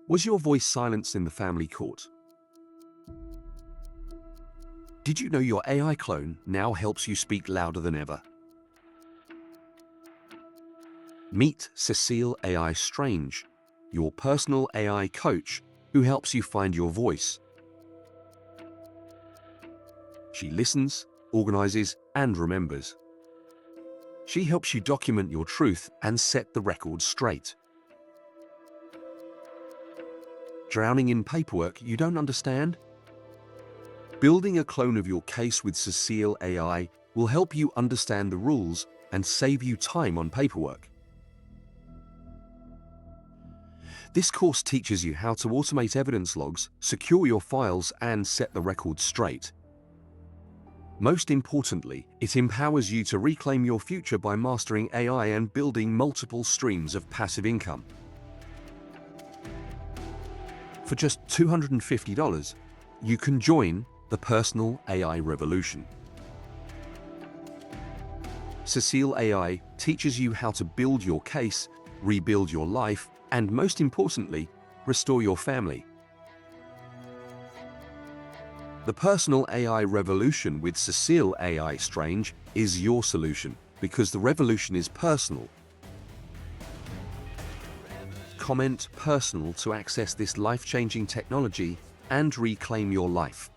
Was your voice silenced in the family court? Did you know your AI clone now helps you speak louder than ever? Meet Cecile AI Strange, your personal AI coach who helps you find your voice. She listens, organizes, and remembers. She helps you document your truth and set the record straight. Drowning in paperwork you don't understand? Building a clone of your case with Cecile AI will help you understand the rules and save you time on paperwork. This course teaches you how to automate evidence logs, secure your files, and set the record straight. Most importantly, it empowers you to reclaim your future by mastering AI and building multiple streams of passive income. For just $250, you can join the personal AI revolution. Cecile AI teaches you how to build your case, rebuild your life, and most importantly, restore your family. The personal AI revolution with Cecile AI Strange is your solution because the revolution is personal. Comment personal to access this life-changing technology and reclaim your life.